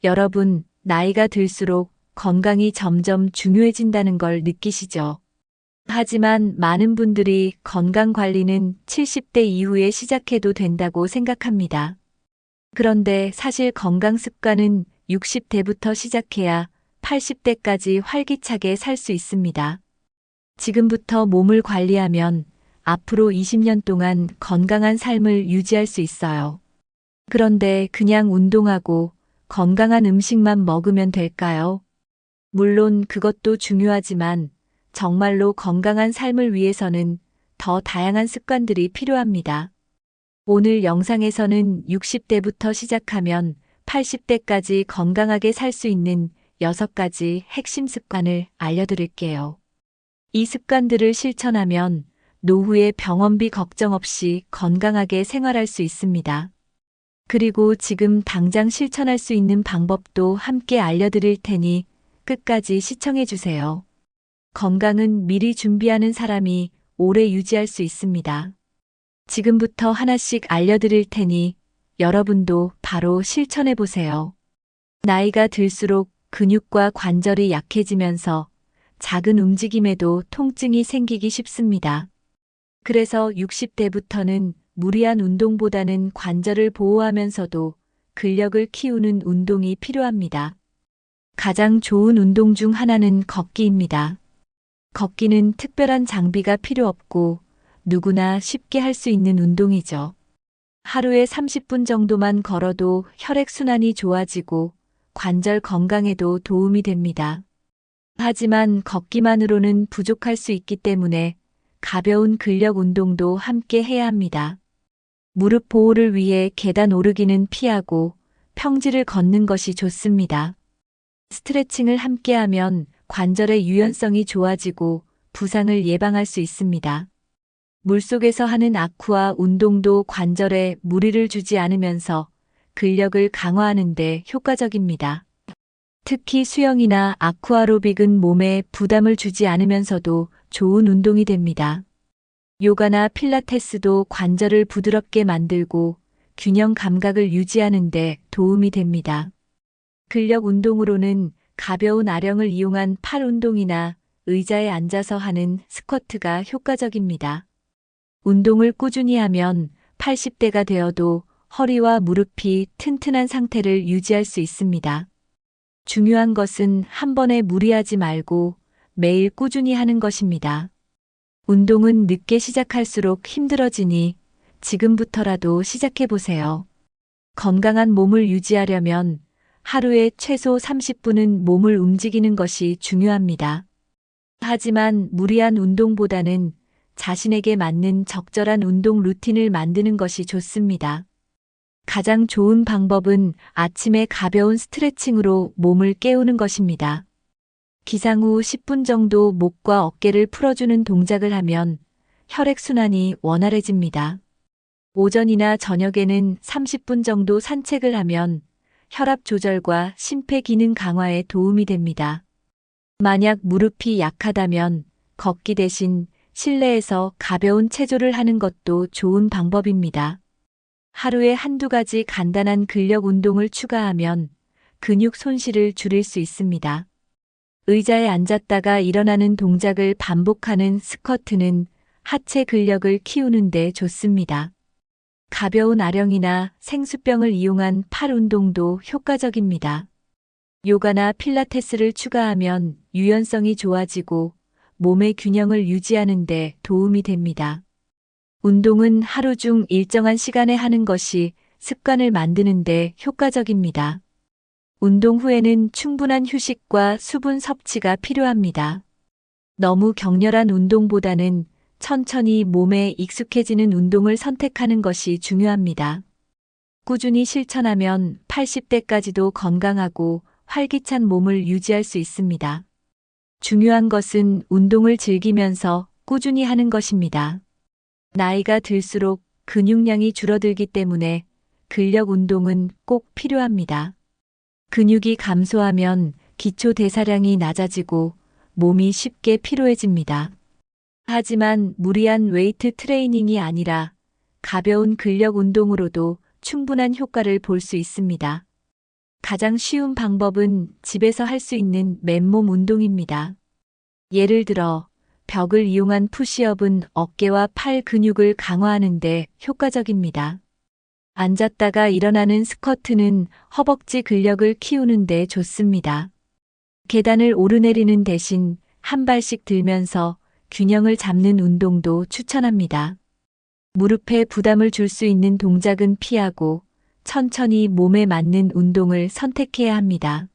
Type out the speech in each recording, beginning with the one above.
여러분, 나이가 들수록 건강이 점점 중요해진다는 걸 느끼시죠? 하지만 많은 분들이 건강 관리는 70대 이후에 시작해도 된다고 생각합니다. 그런데 사실 건강 습관은 60대부터 시작해야 80대까지 활기차게 살 수 있습니다. 지금부터 몸을 관리하면 앞으로 20년 동안 건강한 삶을 유지할 수 있어요. 그런데 그냥 운동하고 건강한 음식만 먹으면 될까요? 물론 그것도 중요하지만 정말로 건강한 삶을 위해서는 더 다양한 습관들이 필요합니다. 오늘 영상에서는 60대부터 시작하면 80대까지 건강하게 살 수 있는 6가지 핵심 습관을 알려드릴게요. 이 습관들을 실천하면 노후에 병원비 걱정 없이 건강하게 생활할 수 있습니다. 그리고 지금 당장 실천할 수 있는 방법도 함께 알려드릴 테니 끝까지 시청해 주세요. 건강은 미리 준비하는 사람이 오래 유지할 수 있습니다. 지금부터 하나씩 알려드릴 테니 여러분도 바로 실천해 보세요. 나이가 들수록 근육과 관절이 약해지면서 작은 움직임에도 통증이 생기기 쉽습니다. 그래서 60대부터는 무리한 운동보다는 관절을 보호하면서도 근력을 키우는 운동이 필요합니다. 가장 좋은 운동 중 하나는 걷기입니다. 걷기는 특별한 장비가 필요 없고 누구나 쉽게 할 수 있는 운동이죠. 하루에 30분 정도만 걸어도 혈액순환이 좋아지고 관절 건강에도 도움이 됩니다. 하지만 걷기만으로는 부족할 수 있기 때문에 가벼운 근력 운동도 함께 해야 합니다. 무릎 보호를 위해 계단 오르기는 피하고 평지를 걷는 것이 좋습니다. 스트레칭을 함께 하면 관절의 유연성이 좋아지고 부상을 예방할 수 있습니다. 물속에서 하는 아쿠아 운동도 관절에 무리를 주지 않으면서 근력을 강화하는 데 효과적입니다. 특히 수영이나 아쿠아로빅은 몸에 부담을 주지 않으면서도 좋은 운동이 됩니다. 요가나 필라테스도 관절을 부드럽게 만들고 균형 감각을 유지하는 데 도움이 됩니다. 근력 운동으로는 가벼운 아령을 이용한 팔 운동이나 의자에 앉아서 하는 스쿼트가 효과적입니다. 운동을 꾸준히 하면 80대가 되어도 허리와 무릎이 튼튼한 상태를 유지할 수 있습니다. 중요한 것은 한 번에 무리하지 말고 매일 꾸준히 하는 것입니다. 운동은 늦게 시작할수록 힘들어지니 지금부터라도 시작해보세요. 건강한 몸을 유지하려면 하루에 최소 30분은 몸을 움직이는 것이 중요합니다. 하지만 무리한 운동보다는 자신에게 맞는 적절한 운동 루틴을 만드는 것이 좋습니다. 가장 좋은 방법은 아침에 가벼운 스트레칭으로 몸을 깨우는 것입니다. 기상 후 10분 정도 목과 어깨를 풀어주는 동작을 하면 혈액순환이 원활해집니다. 오전이나 저녁에는 30분 정도 산책을 하면 혈압 조절과 심폐기능 강화에 도움이 됩니다. 만약 무릎이 약하다면 걷기 대신 실내에서 가벼운 체조를 하는 것도 좋은 방법입니다. 하루에 한두 가지 간단한 근력 운동을 추가하면 근육 손실을 줄일 수 있습니다. 의자에 앉았다가 일어나는 동작을 반복하는 스쿼트는 하체 근력을 키우는 데 좋습니다. 가벼운 아령이나 생수병을 이용한 팔 운동도 효과적입니다. 요가나 필라테스를 추가하면 유연성이 좋아지고 몸의 균형을 유지하는 데 도움이 됩니다. 운동은 하루 중 일정한 시간에 하는 것이 습관을 만드는 데 효과적입니다. 운동 후에는 충분한 휴식과 수분 섭취가 필요합니다. 너무 격렬한 운동보다는 천천히 몸에 익숙해지는 운동을 선택하는 것이 중요합니다. 꾸준히 실천하면 80대까지도 건강하고 활기찬 몸을 유지할 수 있습니다. 중요한 것은 운동을 즐기면서 꾸준히 하는 것입니다. 나이가 들수록 근육량이 줄어들기 때문에 근력 운동은 꼭 필요합니다. 근육이 감소하면 기초 대사량이 낮아지고 몸이 쉽게 피로해집니다. 하지만 무리한 웨이트 트레이닝이 아니라 가벼운 근력 운동으로도 충분한 효과를 볼 수 있습니다. 가장 쉬운 방법은 집에서 할 수 있는 맨몸 운동입니다. 예를 들어 벽을 이용한 푸시업은 어깨와 팔 근육을 강화하는 데 효과적입니다. 앉았다가 일어나는 스쿼트는 허벅지 근력을 키우는 데 좋습니다. 계단을 오르내리는 대신 한 발씩 들면서 균형을 잡는 운동도 추천합니다. 무릎에 부담을 줄 수 있는 동작은 피하고 천천히 몸에 맞는 운동을 선택해야 합니다.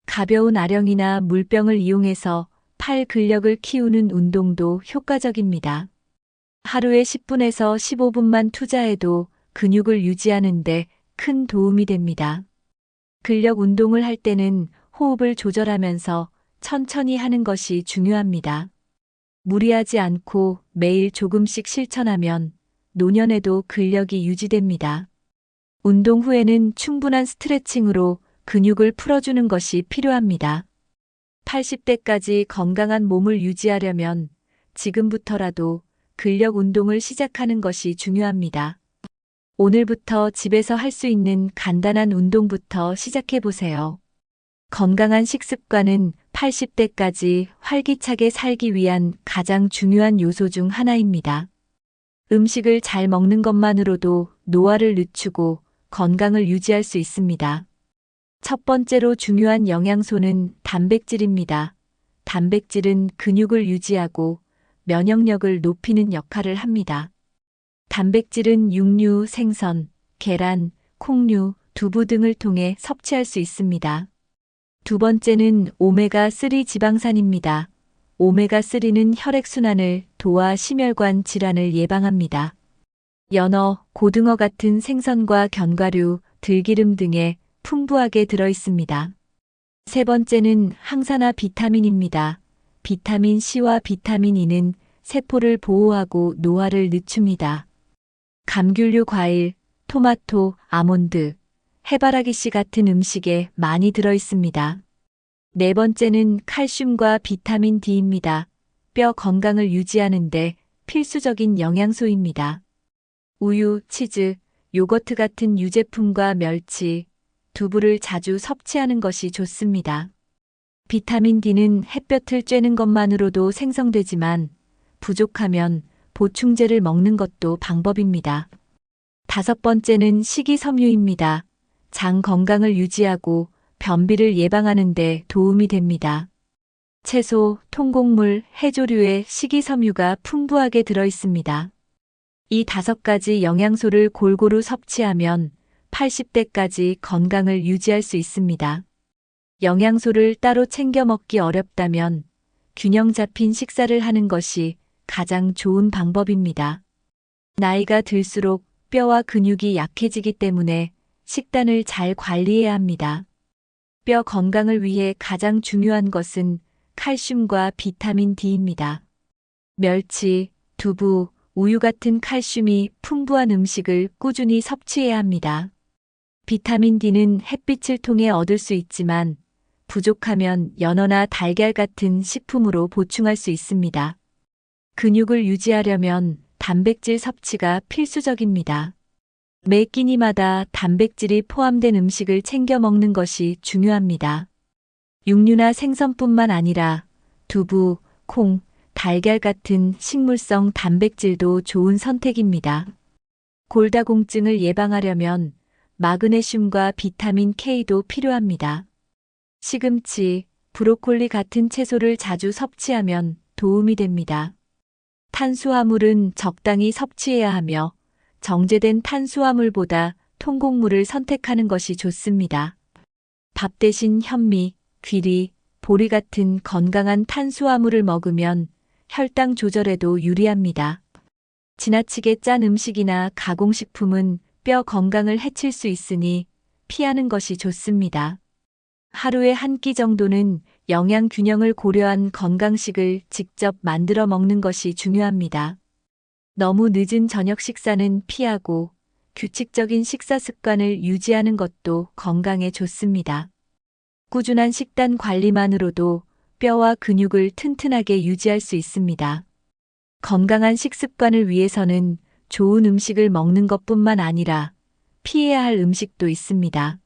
가벼운 아령이나 물병을 이용해서 팔 근력을 키우는 운동도 효과적입니다. 하루에 10분에서 15분만 투자해도 근육을 유지하는 데 큰 도움이 됩니다. 근력 운동을 할 때는 호흡을 조절하면서 천천히 하는 것이 중요합니다. 무리하지 않고 매일 조금씩 실천하면 노년에도 근력이 유지됩니다. 운동 후에는 충분한 스트레칭으로 근육을 풀어주는 것이 필요합니다. 80대까지 건강한 몸을 유지하려면 지금부터라도 근력 운동을 시작하는 것이 중요합니다. 오늘부터 집에서 할 수 있는 간단한 운동부터 시작해 보세요. 건강한 식습관은 80대까지 활기차게 살기 위한 가장 중요한 요소 중 하나입니다. 음식을 잘 먹는 것만으로도 노화를 늦추고 건강을 유지할 수 있습니다. 첫 번째로 중요한 영양소는 단백질입니다. 단백질은 근육을 유지하고 면역력을 높이는 역할을 합니다. 단백질은 육류, 생선, 계란, 콩류, 두부 등을 통해 섭취할 수 있습니다. 두 번째는 오메가3 지방산입니다. 오메가3는 혈액순환을 도와 심혈관 질환을 예방합니다. 연어, 고등어 같은 생선과 견과류, 들기름 등에 풍부하게 들어 있습니다. 세 번째는 항산화 비타민입니다. 비타민 C와 비타민 E는 세포를 보호하고 노화를 늦춥니다. 감귤류 과일, 토마토, 아몬드, 해바라기 씨 같은 음식에 많이 들어 있습니다. 네 번째는 칼슘과 비타민 D입니다. 뼈 건강을 유지하는 데 필수적인 영양소입니다. 우유, 치즈, 요거트 같은 유제품과 멸치, 두부를 자주 섭취하는 것이 좋습니다. 비타민 D는 햇볕을 쬐는 것만으로도 생성되지만 부족하면 보충제를 먹는 것도 방법입니다. 다섯 번째는 식이섬유입니다. 장 건강을 유지하고 변비를 예방하는 데 도움이 됩니다. 채소, 통곡물, 해조류에 식이섬유가 풍부하게 들어 있습니다. 이 5가지 영양소를 골고루 섭취하면 80대까지 건강을 유지할 수 있습니다. 영양소를 따로 챙겨 먹기 어렵다면 균형 잡힌 식사를 하는 것이 가장 좋은 방법입니다. 나이가 들수록 뼈와 근육이 약해지기 때문에 식단을 잘 관리해야 합니다. 뼈 건강을 위해 가장 중요한 것은 칼슘과 비타민 D입니다. 멸치, 두부, 우유 같은 칼슘이 풍부한 음식을 꾸준히 섭취해야 합니다. 비타민 D는 햇빛을 통해 얻을 수 있지만 부족하면 연어나 달걀 같은 식품으로 보충할 수 있습니다. 근육을 유지하려면 단백질 섭취가 필수적입니다. 매 끼니마다 단백질이 포함된 음식을 챙겨 먹는 것이 중요합니다. 육류나 생선뿐만 아니라 두부, 콩, 달걀 같은 식물성 단백질도 좋은 선택입니다. 골다공증을 예방하려면 마그네슘과 비타민 K도 필요합니다. 시금치, 브로콜리 같은 채소를 자주 섭취하면 도움이 됩니다. 탄수화물은 적당히 섭취해야 하며 정제된 탄수화물보다 통곡물을 선택하는 것이 좋습니다. 밥 대신 현미, 귀리, 보리 같은 건강한 탄수화물을 먹으면 혈당 조절에도 유리합니다. 지나치게 짠 음식이나 가공식품은 뼈 건강을 해칠 수 있으니 피하는 것이 좋습니다. 하루에 한 끼 정도는 영양 균형을 고려한 건강식을 직접 만들어 먹는 것이 중요합니다. 너무 늦은 저녁 식사는 피하고 규칙적인 식사 습관을 유지하는 것도 건강에 좋습니다. 꾸준한 식단 관리만으로도 뼈와 근육을 튼튼하게 유지할 수 있습니다. 건강한 식습관을 위해서는 좋은 음식을 먹는 것뿐만 아니라 피해야 할 음식도 있습니다.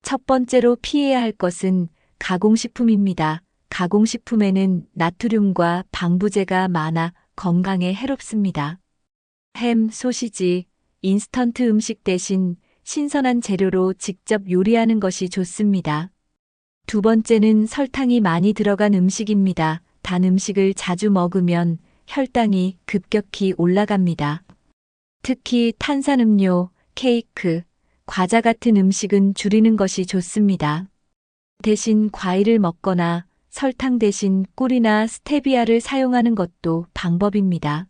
첫 번째로 피해야 할 것은 가공식품입니다. 가공식품에는 나트륨과 방부제가 많아 건강에 해롭습니다. 햄, 소시지, 인스턴트 음식 대신 신선한 재료로 직접 요리하는 것이 좋습니다. 두 번째는 설탕이 많이 들어간 음식입니다. 단 음식을 자주 먹으면 혈당이 급격히 올라갑니다. 특히 탄산음료, 케이크, 과자 같은 음식은 줄이는 것이 좋습니다. 대신 과일을 먹거나 설탕 대신 꿀이나 스테비아를 사용하는 것도 방법입니다.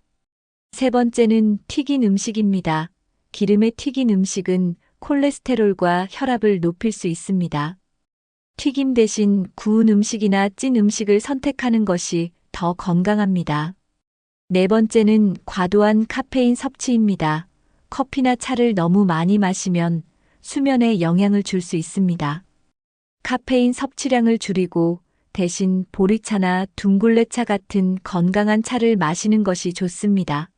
세 번째는 튀긴 음식입니다. 기름에 튀긴 음식은 콜레스테롤과 혈압을 높일 수 있습니다. 튀김 대신 구운 음식이나 찐 음식을 선택하는 것이 더 건강합니다. 네 번째는 과도한 카페인 섭취입니다. 커피나 차를 너무 많이 마시면 수면에 영향을 줄 수 있습니다. 카페인 섭취량을 줄이고 대신 보리차나 둥글레차 같은 건강한 차를 마시는 것이 좋습니다.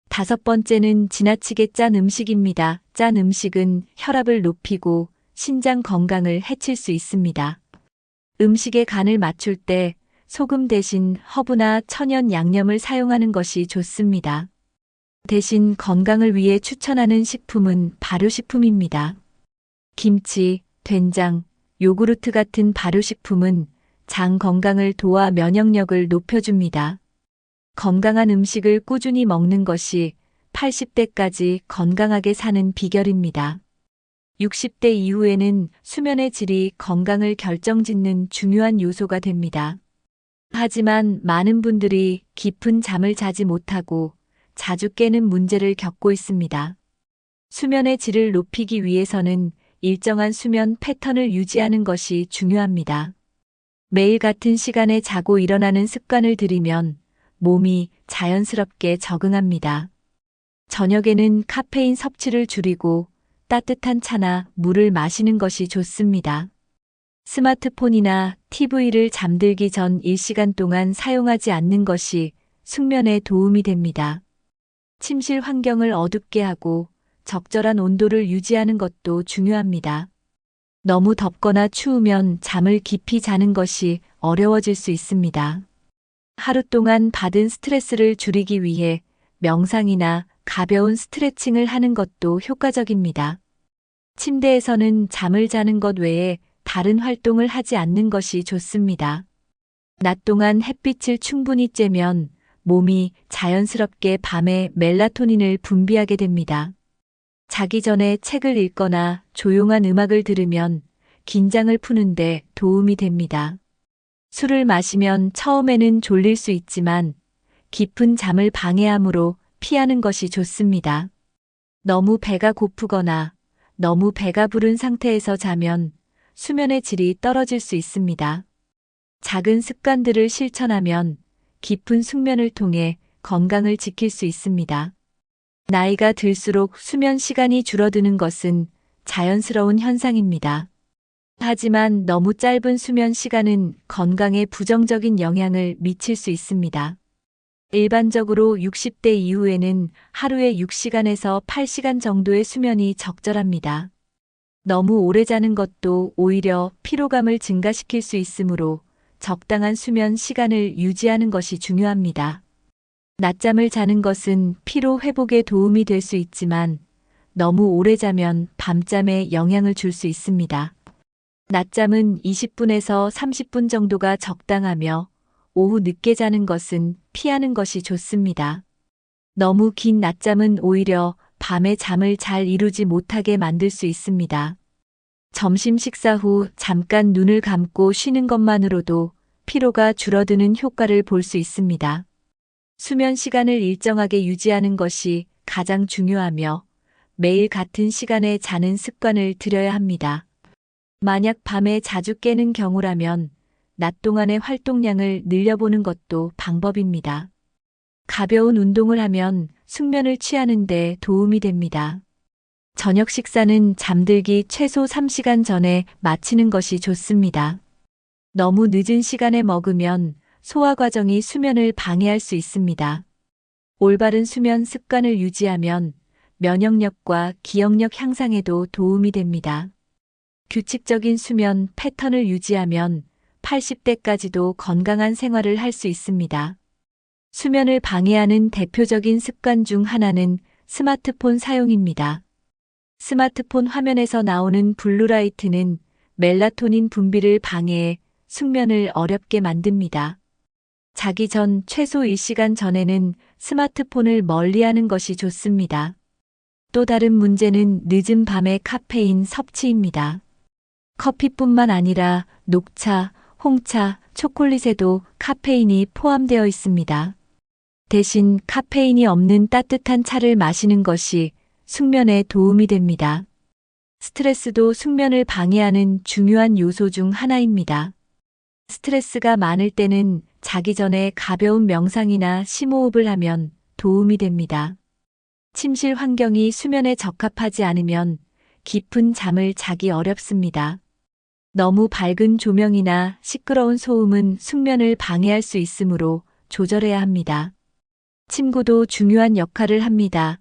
다섯 번째는 지나치게 짠 음식입니다. 짠 음식은 혈압을 높이고 신장 건강을 해칠 수 있습니다. 음식의 간을 맞출 때 소금 대신 허브나 천연 양념을 사용하는 것이 좋습니다. 대신 건강을 위해 추천하는 식품은 발효식품입니다. 김치, 된장, 요구르트 같은 발효식품은 장 건강을 도와 면역력을 높여줍니다. 건강한 음식을 꾸준히 먹는 것이 80대까지 건강하게 사는 비결입니다. 60대 이후에는 수면의 질이 건강을 결정짓는 중요한 요소가 됩니다. 하지만 많은 분들이 깊은 잠을 자지 못하고 자주 깨는 문제를 겪고 있습니다. 수면의 질을 높이기 위해서는 일정한 수면 패턴을 유지하는 것이 중요합니다. 매일 같은 시간에 자고 일어나는 습관을 들이면 몸이 자연스럽게 적응합니다. 저녁에는 카페인 섭취를 줄이고 따뜻한 차나 물을 마시는 것이 좋습니다. 스마트폰이나 TV를 잠들기 전 1시간 동안 사용하지 않는 것이 숙면에 도움이 됩니다. 침실 환경을 어둡게 하고 적절한 온도를 유지하는 것도 중요합니다. 너무 덥거나 추우면 잠을 깊이 자는 것이 어려워질 수 있습니다. 하루 동안 받은 스트레스를 줄이기 위해 명상이나 가벼운 스트레칭을 하는 것도 효과적입니다. 침대에서는 잠을 자는 것 외에 다른 활동을 하지 않는 것이 좋습니다. 낮 동안 햇빛을 충분히 쬐면 몸이 자연스럽게 밤에 멜라토닌을 분비하게 됩니다. 자기 전에 책을 읽거나 조용한 음악을 들으면 긴장을 푸는데 도움이 됩니다. 술을 마시면 처음에는 졸릴 수 있지만 깊은 잠을 방해하므로 피하는 것이 좋습니다. 너무 배가 고프거나 너무 배가 부른 상태에서 자면 수면의 질이 떨어질 수 있습니다. 작은 습관들을 실천하면 깊은 숙면을 통해 건강을 지킬 수 있습니다. 나이가 들수록 수면 시간이 줄어드는 것은 자연스러운 현상입니다. 하지만 너무 짧은 수면 시간은 건강에 부정적인 영향을 미칠 수 있습니다. 일반적으로 60대 이후에는 하루에 6시간에서 8시간 정도의 수면이 적절합니다. 너무 오래 자는 것도 오히려 피로감을 증가시킬 수 있으므로 적당한 수면 시간을 유지하는 것이 중요합니다. 낮잠을 자는 것은 피로 회복에 도움이 될 수 있지만 너무 오래 자면 밤잠에 영향을 줄 수 있습니다. 낮잠은 20분에서 30분 정도가 적당하며 오후 늦게 자는 것은 피하는 것이 좋습니다. 너무 긴 낮잠은 오히려 밤에 잠을 잘 이루지 못하게 만들 수 있습니다. 점심 식사 후 잠깐 눈을 감고 쉬는 것만으로도 피로가 줄어드는 효과를 볼 수 있습니다. 수면 시간을 일정하게 유지하는 것이 가장 중요하며 매일 같은 시간에 자는 습관을 들여야 합니다. 만약 밤에 자주 깨는 경우라면 낮 동안의 활동량을 늘려보는 것도 방법입니다. 가벼운 운동을 하면 숙면을 취하는 데 도움이 됩니다. 저녁 식사는 잠들기 최소 3시간 전에 마치는 것이 좋습니다. 너무 늦은 시간에 먹으면 소화 과정이 수면을 방해할 수 있습니다. 올바른 수면 습관을 유지하면 면역력과 기억력 향상에도 도움이 됩니다. 규칙적인 수면 패턴을 유지하면 80대까지도 건강한 생활을 할 수 있습니다. 수면을 방해하는 대표적인 습관 중 하나는 스마트폰 사용입니다. 스마트폰 화면에서 나오는 블루라이트는 멜라토닌 분비를 방해해 숙면을 어렵게 만듭니다. 자기 전 최소 1시간 전에는 스마트폰을 멀리하는 것이 좋습니다. 또 다른 문제는 늦은 밤의 카페인 섭취입니다. 커피뿐만 아니라 녹차, 홍차, 초콜릿에도 카페인이 포함되어 있습니다. 대신 카페인이 없는 따뜻한 차를 마시는 것이 숙면에 도움이 됩니다. 스트레스도 숙면을 방해하는 중요한 요소 중 하나입니다. 스트레스가 많을 때는 자기 전에 가벼운 명상이나 심호흡을 하면 도움이 됩니다. 침실 환경이 수면에 적합하지 않으면 깊은 잠을 자기 어렵습니다. 너무 밝은 조명이나 시끄러운 소음은 숙면을 방해할 수 있으므로 조절해야 합니다. 침구도 중요한 역할을 합니다.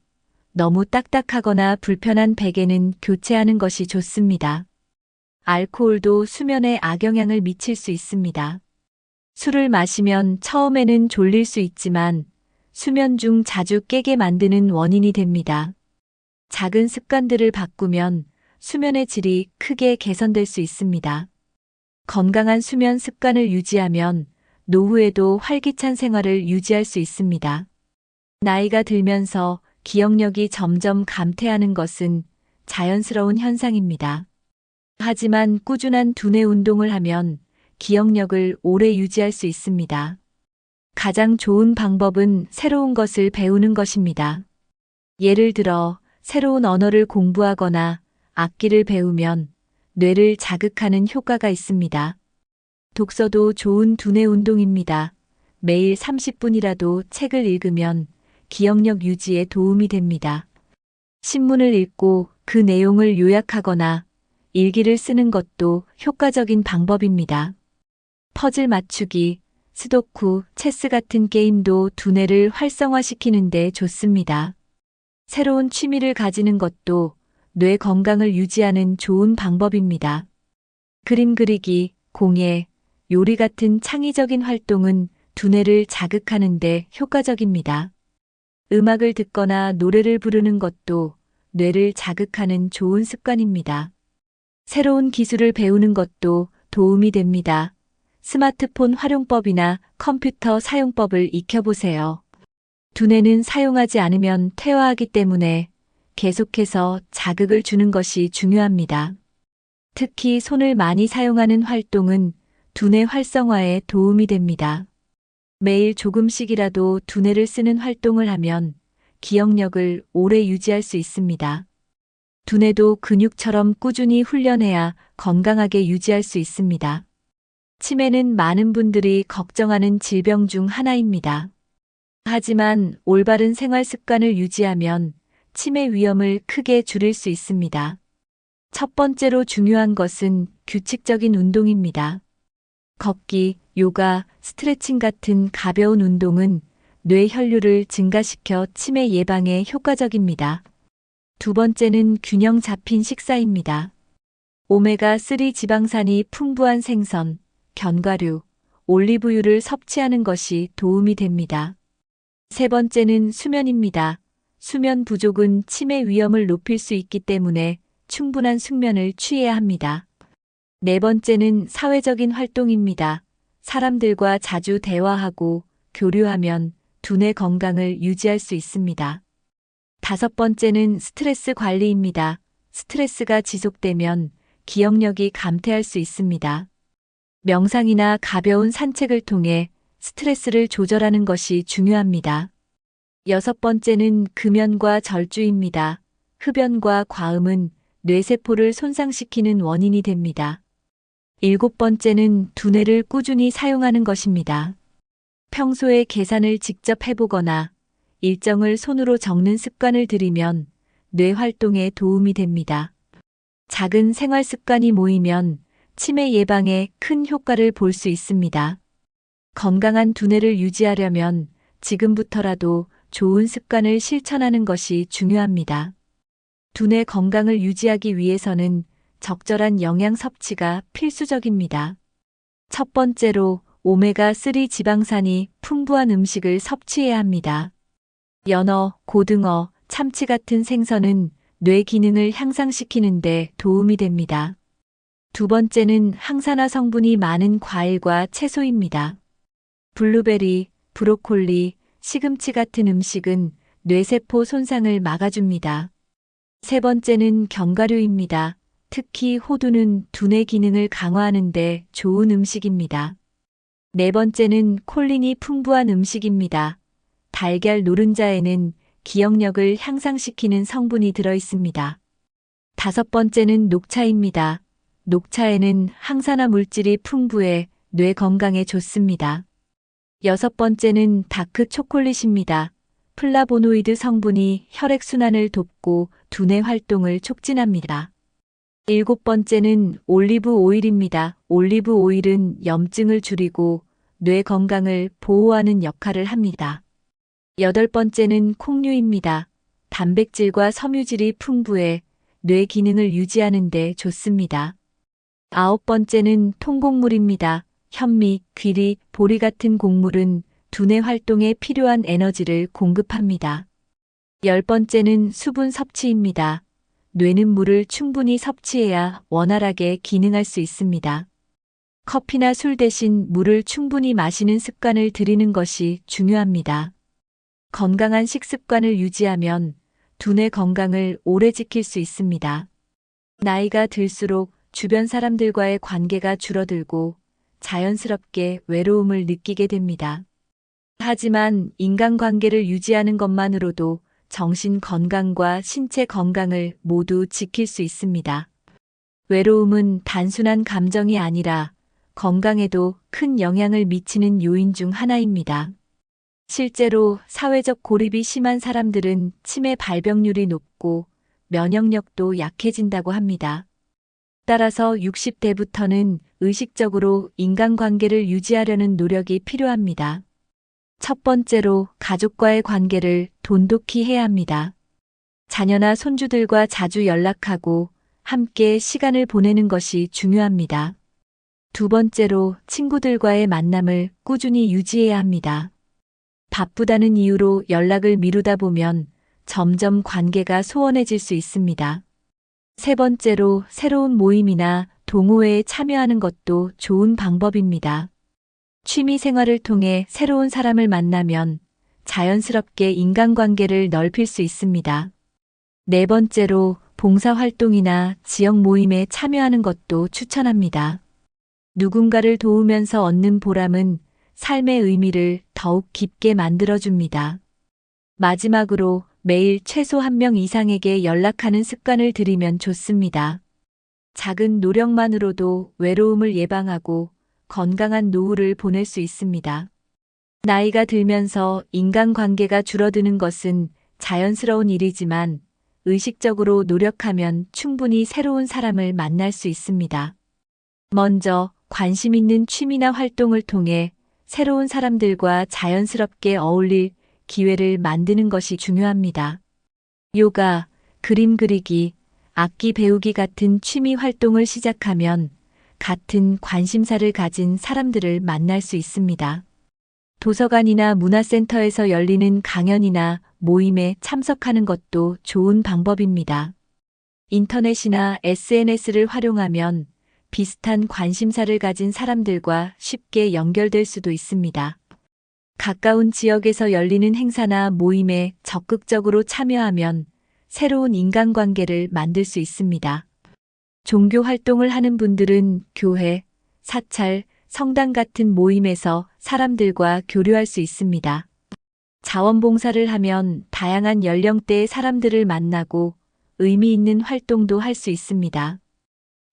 너무 딱딱하거나 불편한 베개는 교체하는 것이 좋습니다. 알코올도 수면에 악영향을 미칠 수 있습니다. 술을 마시면 처음에는 졸릴 수 있지만 수면 중 자주 깨게 만드는 원인이 됩니다. 작은 습관들을 바꾸면 수면의 질이 크게 개선될 수 있습니다. 건강한 수면 습관을 유지하면 노후에도 활기찬 생활을 유지할 수 있습니다. 나이가 들면서 기억력이 점점 감퇴하는 것은 자연스러운 현상입니다. 하지만 꾸준한 두뇌 운동을 하면 기억력을 오래 유지할 수 있습니다. 가장 좋은 방법은 새로운 것을 배우는 것입니다. 예를 들어 새로운 언어를 공부하거나 악기를 배우면 뇌를 자극하는 효과가 있습니다. 독서도 좋은 두뇌 운동입니다. 매일 30분이라도 책을 읽으면 기억력 유지에 도움이 됩니다. 신문을 읽고 그 내용을 요약하거나 일기를 쓰는 것도 효과적인 방법입니다. 퍼즐 맞추기, 스도쿠, 체스 같은 게임도 두뇌를 활성화시키는 데 좋습니다. 새로운 취미를 가지는 것도 뇌 건강을 유지하는 좋은 방법입니다. 그림 그리기, 공예, 요리 같은 창의적인 활동은 두뇌를 자극하는 데 효과적입니다. 음악을 듣거나 노래를 부르는 것도 뇌를 자극하는 좋은 습관입니다. 새로운 기술을 배우는 것도 도움이 됩니다. 스마트폰 활용법이나 컴퓨터 사용법을 익혀보세요. 두뇌는 사용하지 않으면 퇴화하기 때문에 계속해서 자극을 주는 것이 중요합니다. 특히 손을 많이 사용하는 활동은 두뇌 활성화에 도움이 됩니다. 매일 조금씩이라도 두뇌를 쓰는 활동을 하면 기억력을 오래 유지할 수 있습니다. 두뇌도 근육처럼 꾸준히 훈련해야 건강하게 유지할 수 있습니다. 치매는 많은 분들이 걱정하는 질병 중 하나입니다. 하지만 올바른 생활 습관을 유지하면 치매 위험을 크게 줄일 수 있습니다. 첫 번째로 중요한 것은 규칙적인 운동입니다. 걷기, 요가, 스트레칭 같은 가벼운 운동은 뇌 혈류를 증가시켜 치매 예방에 효과적입니다. 두 번째는 균형 잡힌 식사입니다. 오메가3 지방산이 풍부한 생선, 견과류, 올리브유를 섭취하는 것이 도움이 됩니다. 세 번째는 수면입니다. 수면 부족은 치매 위험을 높일 수 있기 때문에 충분한 숙면을 취해야 합니다. 네 번째는 사회적인 활동입니다. 사람들과 자주 대화하고 교류하면 두뇌 건강을 유지할 수 있습니다. 다섯 번째는 스트레스 관리입니다. 스트레스가 지속되면 기억력이 감퇴할 수 있습니다. 명상이나 가벼운 산책을 통해 스트레스를 조절하는 것이 중요합니다. 여섯 번째는 금연과 절주입니다. 흡연과 과음은 뇌세포를 손상시키는 원인이 됩니다. 일곱 번째는 두뇌를 꾸준히 사용하는 것입니다. 평소에 계산을 직접 해보거나 일정을 손으로 적는 습관을 들이면 뇌 활동에 도움이 됩니다. 작은 생활 습관이 모이면 치매 예방에 큰 효과를 볼 수 있습니다. 건강한 두뇌를 유지하려면 지금부터라도 좋은 습관을 실천하는 것이 중요합니다. 두뇌 건강을 유지하기 위해서는 적절한 영양 섭취가 필수적입니다. 첫 번째로 오메가3 지방산이 풍부한 음식을 섭취해야 합니다. 연어, 고등어, 참치 같은 생선은 뇌 기능을 향상시키는 데 도움이 됩니다. 두 번째는 항산화 성분이 많은 과일과 채소입니다. 블루베리, 브로콜리, 시금치 같은 음식은 뇌세포 손상을 막아줍니다. 세 번째는 견과류입니다. 특히 호두는 두뇌 기능을 강화하는 데 좋은 음식입니다. 네 번째는 콜린이 풍부한 음식입니다. 달걀 노른자에는 기억력을 향상시키는 성분이 들어 있습니다. 다섯 번째는 녹차입니다. 녹차에는 항산화 물질이 풍부해 뇌 건강에 좋습니다. 여섯 번째는 다크 초콜릿입니다. 플라보노이드 성분이 혈액순환을 돕고 두뇌 활동을 촉진합니다. 일곱 번째는 올리브 오일입니다. 올리브 오일은 염증을 줄이고 뇌 건강을 보호하는 역할을 합니다. 여덟 번째는 콩류입니다. 단백질과 섬유질이 풍부해 뇌 기능을 유지하는 데 좋습니다. 아홉 번째는 통곡물입니다. 현미, 귀리, 보리 같은 곡물은 두뇌 활동에 필요한 에너지를 공급합니다. 열 번째는 수분 섭취입니다. 뇌는 물을 충분히 섭취해야 원활하게 기능할 수 있습니다. 커피나 술 대신 물을 충분히 마시는 습관을 들이는 것이 중요합니다. 건강한 식습관을 유지하면 두뇌 건강을 오래 지킬 수 있습니다. 나이가 들수록 주변 사람들과의 관계가 줄어들고 자연스럽게 외로움을 느끼게 됩니다. 하지만 인간관계를 유지하는 것만으로도 정신 건강과 신체 건강을 모두 지킬 수 있습니다. 외로움은 단순한 감정이 아니라 건강에도 큰 영향을 미치는 요인 중 하나입니다. 실제로 사회적 고립이 심한 사람들은 치매 발병률이 높고 면역력도 약해진다고 합니다. 따라서 60대부터는 의식적으로 인간관계를 유지하려는 노력이 필요합니다. 첫 번째로 가족과의 관계를 돈독히 해야 합니다. 자녀나 손주들과 자주 연락하고 함께 시간을 보내는 것이 중요합니다. 두 번째로 친구들과의 만남을 꾸준히 유지해야 합니다. 바쁘다는 이유로 연락을 미루다 보면 점점 관계가 소원해질 수 있습니다. 세 번째로 새로운 모임이나 동호회에 참여하는 것도 좋은 방법입니다. 취미 생활을 통해 새로운 사람을 만나면 자연스럽게 인간관계를 넓힐 수 있습니다. 네 번째로 봉사활동이나 지역 모임에 참여하는 것도 추천합니다. 누군가를 도우면서 얻는 보람은 삶의 의미를 더욱 깊게 만들어줍니다. 마지막으로 매일 최소 1명 이상에게 연락하는 습관을 들이면 좋습니다. 작은 노력만으로도 외로움을 예방하고 건강한 노후를 보낼 수 있습니다. 나이가 들면서 인간관계가 줄어드는 것은 자연스러운 일이지만 의식적으로 노력하면 충분히 새로운 사람을 만날 수 있습니다. 먼저 관심 있는 취미나 활동을 통해 새로운 사람들과 자연스럽게 어울릴 기회를 만드는 것이 중요합니다. 요가, 그림 그리기, 악기 배우기 같은 취미 활동을 시작하면 같은 관심사를 가진 사람들을 만날 수 있습니다. 도서관이나 문화센터에서 열리는 강연이나 모임에 참석하는 것도 좋은 방법입니다. 인터넷이나 SNS를 활용하면 비슷한 관심사를 가진 사람들과 쉽게 연결될 수도 있습니다. 가까운 지역에서 열리는 행사나 모임에 적극적으로 참여하면 새로운 인간관계를 만들 수 있습니다. 종교 활동을 하는 분들은 교회, 사찰, 성당 같은 모임에서 사람들과 교류할 수 있습니다. 자원봉사를 하면 다양한 연령대의 사람들을 만나고 의미 있는 활동도 할 수 있습니다.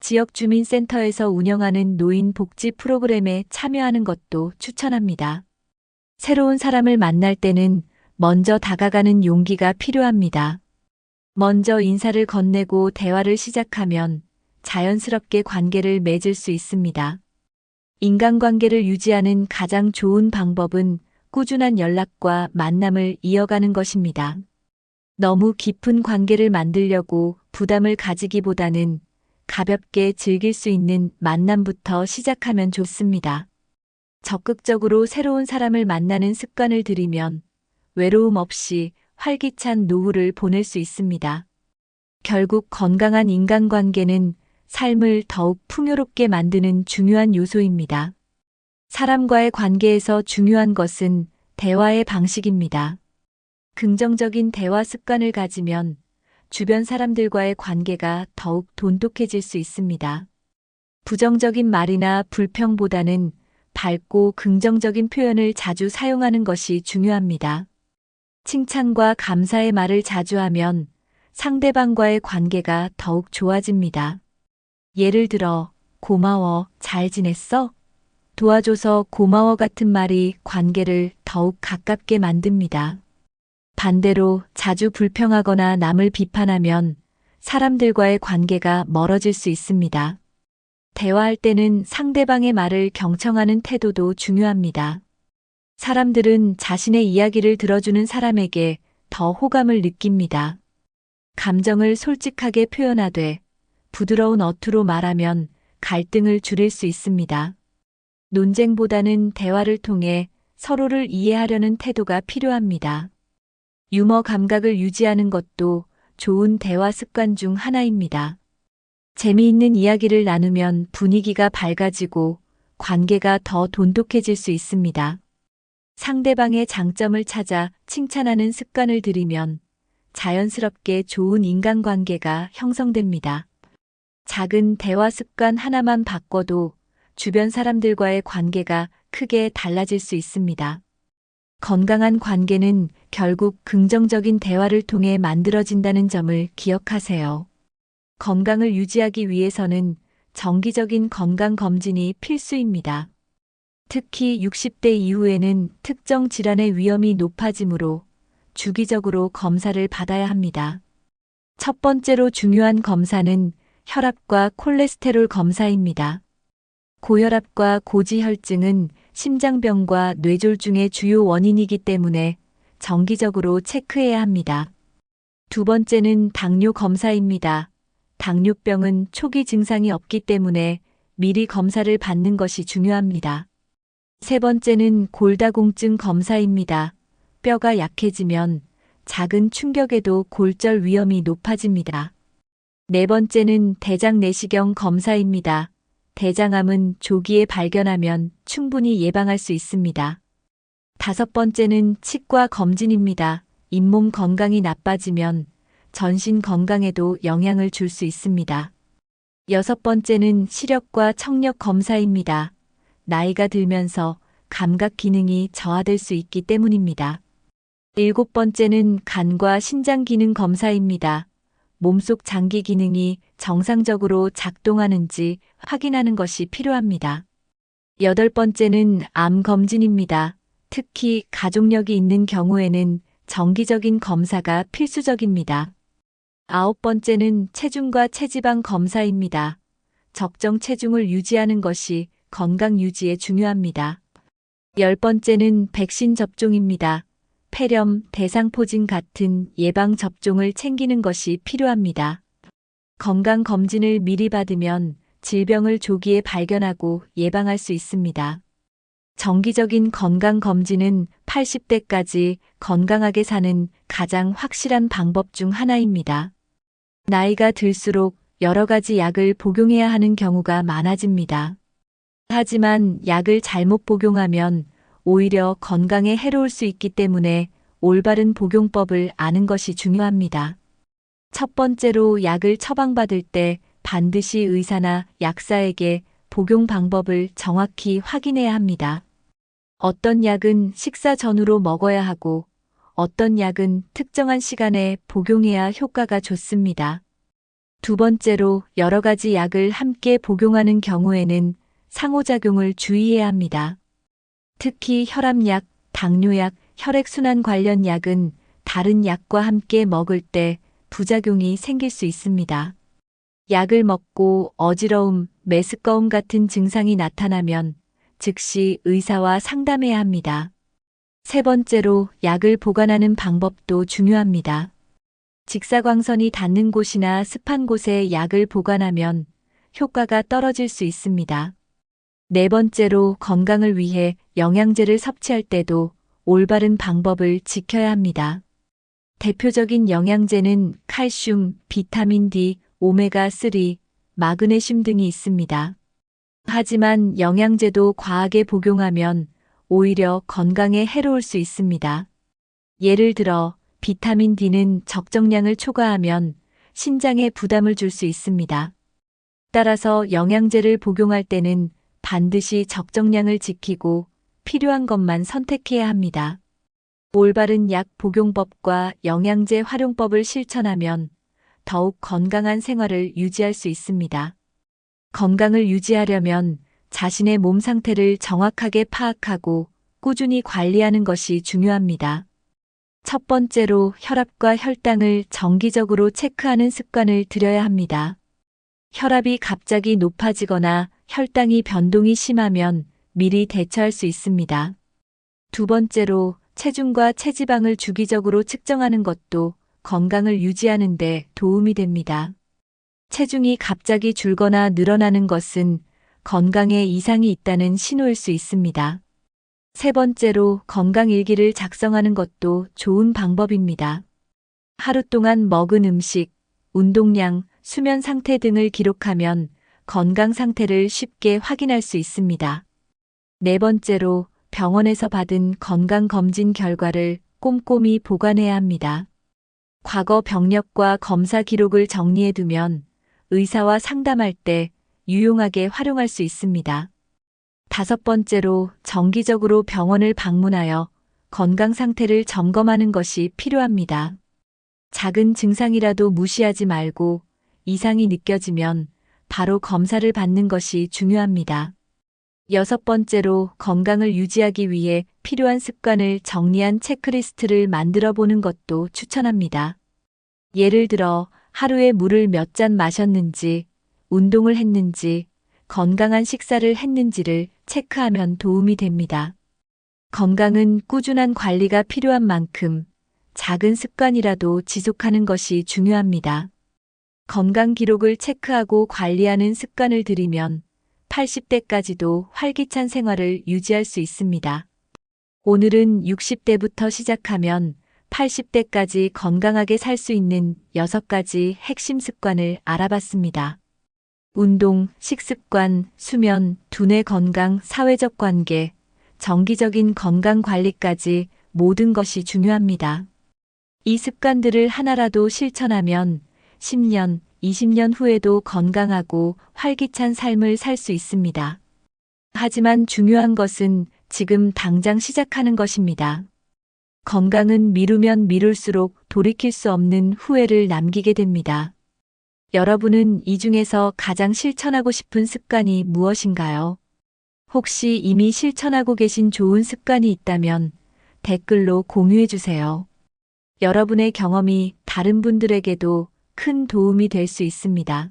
지역 주민센터에서 운영하는 노인 복지 프로그램에 참여하는 것도 추천합니다. 새로운 사람을 만날 때는 먼저 다가가는 용기가 필요합니다. 먼저 인사를 건네고 대화를 시작하면 자연스럽게 관계를 맺을 수 있습니다. 인간관계를 유지하는 가장 좋은 방법은 꾸준한 연락과 만남을 이어가는 것입니다. 너무 깊은 관계를 만들려고 부담을 가지기보다는 가볍게 즐길 수 있는 만남부터 시작하면 좋습니다. 적극적으로 새로운 사람을 만나는 습관을 들이면 외로움 없이 활기찬 노후를 보낼 수 있습니다. 결국 건강한 인간관계는 삶을 더욱 풍요롭게 만드는 중요한 요소입니다. 사람과의 관계에서 중요한 것은 대화의 방식입니다. 긍정적인 대화 습관을 가지면 주변 사람들과의 관계가 더욱 돈독해질 수 있습니다. 부정적인 말이나 불평보다는 밝고 긍정적인 표현을 자주 사용하는 것이 중요합니다. 칭찬과 감사의 말을 자주 하면 상대방과의 관계가 더욱 좋아집니다. 예를 들어, 고마워, 잘 지냈어? 도와줘서 고마워 같은 말이 관계를 더욱 가깝게 만듭니다. 반대로 자주 불평하거나 남을 비판하면 사람들과의 관계가 멀어질 수 있습니다. 대화할 때는 상대방의 말을 경청하는 태도도 중요합니다. 사람들은 자신의 이야기를 들어주는 사람에게 더 호감을 느낍니다. 감정을 솔직하게 표현하되 부드러운 어투로 말하면 갈등을 줄일 수 있습니다. 논쟁보다는 대화를 통해 서로를 이해하려는 태도가 필요합니다. 유머 감각을 유지하는 것도 좋은 대화 습관 중 하나입니다. 재미있는 이야기를 나누면 분위기가 밝아지고 관계가 더 돈독해질 수 있습니다. 상대방의 장점을 찾아 칭찬하는 습관을 들이면 자연스럽게 좋은 인간관계가 형성됩니다. 작은 대화 습관 하나만 바꿔도 주변 사람들과의 관계가 크게 달라질 수 있습니다. 건강한 관계는 결국 긍정적인 대화를 통해 만들어진다는 점을 기억하세요. 건강을 유지하기 위해서는 정기적인 건강검진이 필수입니다. 특히 60대 이후에는 특정 질환의 위험이 높아지므로 주기적으로 검사를 받아야 합니다. 첫 번째로 중요한 검사는 혈압과 콜레스테롤 검사입니다. 고혈압과 고지혈증은 심장병과 뇌졸중의 주요 원인이기 때문에 정기적으로 체크해야 합니다. 두 번째는 당뇨 검사입니다. 당뇨병은 초기 증상이 없기 때문에 미리 검사를 받는 것이 중요합니다. 세 번째는 골다공증 검사입니다. 뼈가 약해지면 작은 충격에도 골절 위험이 높아집니다. 네 번째는 대장 내시경 검사입니다. 대장암은 조기에 발견하면 충분히 예방할 수 있습니다. 다섯 번째는 치과 검진입니다. 잇몸 건강이 나빠지면 전신 건강에도 영향을 줄 수 있습니다. 여섯 번째는 시력과 청력 검사입니다. 나이가 들면서 감각 기능이 저하될 수 있기 때문입니다. 일곱 번째는 간과 신장 기능 검사입니다. 몸속 장기 기능이 정상적으로 작동하는지 확인하는 것이 필요합니다. 여덟 번째는 암 검진입니다. 특히 가족력이 있는 경우에는 정기적인 검사가 필수적입니다. 아홉 번째는 체중과 체지방 검사입니다. 적정 체중을 유지하는 것이 건강 유지에 중요합니다. 열 번째는 백신 접종입니다. 폐렴, 대상포진 같은 예방 접종을 챙기는 것이 필요합니다. 건강검진을 미리 받으면 질병을 조기에 발견하고 예방할 수 있습니다. 정기적인 건강검진은 80대까지 건강하게 사는 가장 확실한 방법 중 하나입니다. 나이가 들수록 여러 가지 약을 복용해야 하는 경우가 많아집니다. 하지만 약을 잘못 복용하면 오히려 건강에 해로울 수 있기 때문에 올바른 복용법을 아는 것이 중요합니다. 첫 번째로 약을 처방받을 때 반드시 의사나 약사에게 복용 방법을 정확히 확인해야 합니다. 어떤 약은 식사 전후로 먹어야 하고 어떤 약은 특정한 시간에 복용해야 효과가 좋습니다. 두 번째로 여러 가지 약을 함께 복용하는 경우에는 상호작용을 주의해야 합니다. 특히 혈압약, 당뇨약, 혈액순환 관련 약은 다른 약과 함께 먹을 때 부작용이 생길 수 있습니다. 약을 먹고 어지러움, 메스꺼움 같은 증상이 나타나면 즉시 의사와 상담해야 합니다. 세 번째로 약을 보관하는 방법도 중요합니다. 직사광선이 닿는 곳이나 습한 곳에 약을 보관하면 효과가 떨어질 수 있습니다. 네 번째로 건강을 위해 영양제를 섭취할 때도 올바른 방법을 지켜야 합니다. 대표적인 영양제는 칼슘, 비타민 D, 오메가3, 마그네슘 등이 있습니다. 하지만 영양제도 과하게 복용하면 오히려 건강에 해로울 수 있습니다. 예를 들어 비타민 D는 적정량을 초과하면 신장에 부담을 줄 수 있습니다. 따라서 영양제를 복용할 때는 반드시 적정량을 지키고 필요한 것만 선택해야 합니다. 올바른 약 복용법과 영양제 활용법을 실천하면 더욱 건강한 생활을 유지할 수 있습니다. 건강을 유지하려면 자신의 몸 상태를 정확하게 파악하고 꾸준히 관리하는 것이 중요합니다. 첫 번째로 혈압과 혈당을 정기적으로 체크하는 습관을 들여야 합니다. 혈압이 갑자기 높아지거나 혈당이 변동이 심하면 미리 대처할 수 있습니다. 두 번째로 체중과 체지방을 주기적으로 측정하는 것도 건강을 유지하는 데 도움이 됩니다. 체중이 갑자기 줄거나 늘어나는 것은 건강에 이상이 있다는 신호일 수 있습니다. 세 번째로 건강일기를 작성하는 것도 좋은 방법입니다. 하루 동안 먹은 음식, 운동량, 수면 상태 등을 기록하면 건강 상태를 쉽게 확인할 수 있습니다. 네 번째로 병원에서 받은 건강검진 결과를 꼼꼼히 보관해야 합니다. 과거 병력과 검사 기록을 정리해두면 의사와 상담할 때 유용하게 활용할 수 있습니다. 다섯 번째로 정기적으로 병원을 방문하여 건강 상태를 점검하는 것이 필요합니다. 작은 증상이라도 무시하지 말고 이상이 느껴지면 바로 검사를 받는 것이 중요합니다. 여섯 번째로 건강을 유지하기 위해 필요한 습관을 정리한 체크리스트를 만들어 보는 것도 추천합니다. 예를 들어 하루에 물을 몇 잔 마셨는지, 운동을 했는지, 건강한 식사를 했는지를 체크하면 도움이 됩니다. 건강은 꾸준한 관리가 필요한 만큼 작은 습관이라도 지속하는 것이 중요합니다. 건강 기록을 체크하고 관리하는 습관을 들이면 80대까지도 활기찬 생활을 유지할 수 있습니다. 오늘은 60대부터 시작하면 80대까지 건강하게 살 수 있는 6가지 핵심 습관을 알아봤습니다. 운동, 식습관, 수면, 두뇌 건강, 사회적 관계, 정기적인 건강 관리까지 모든 것이 중요합니다. 이 습관들을 하나라도 실천하면 10년, 20년 후에도 건강하고 활기찬 삶을 살 수 있습니다. 하지만 중요한 것은 지금 당장 시작하는 것입니다. 건강은 미루면 미룰수록 돌이킬 수 없는 후회를 남기게 됩니다. 여러분은 이 중에서 가장 실천하고 싶은 습관이 무엇인가요? 혹시 이미 실천하고 계신 좋은 습관이 있다면 댓글로 공유해 주세요. 여러분의 경험이 다른 분들에게도 큰 도움이 될 수 있습니다.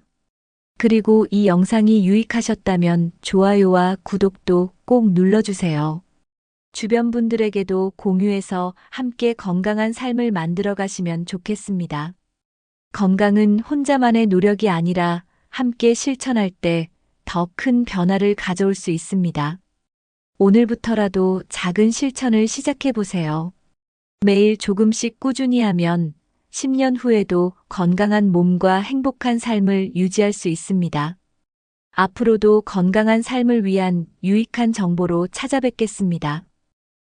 그리고 이 영상이 유익하셨다면 좋아요와 구독도 꼭 눌러주세요. 주변 분들에게도 공유해서 함께 건강한 삶을 만들어 가시면 좋겠습니다. 건강은 혼자만의 노력이 아니라 함께 실천할 때 더 큰 변화를 가져올 수 있습니다. 오늘부터라도 작은 실천을 시작해 보세요. 매일 조금씩 꾸준히 하면 10년 후에도 건강한 몸과 행복한 삶을 유지할 수 있습니다. 앞으로도 건강한 삶을 위한 유익한 정보로 찾아뵙겠습니다.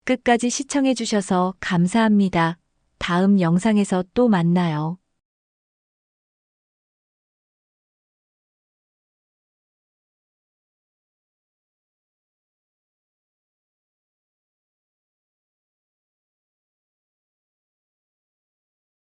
끝까지 시청해 주셔서 감사합니다. 다음 영상에서 또 만나요.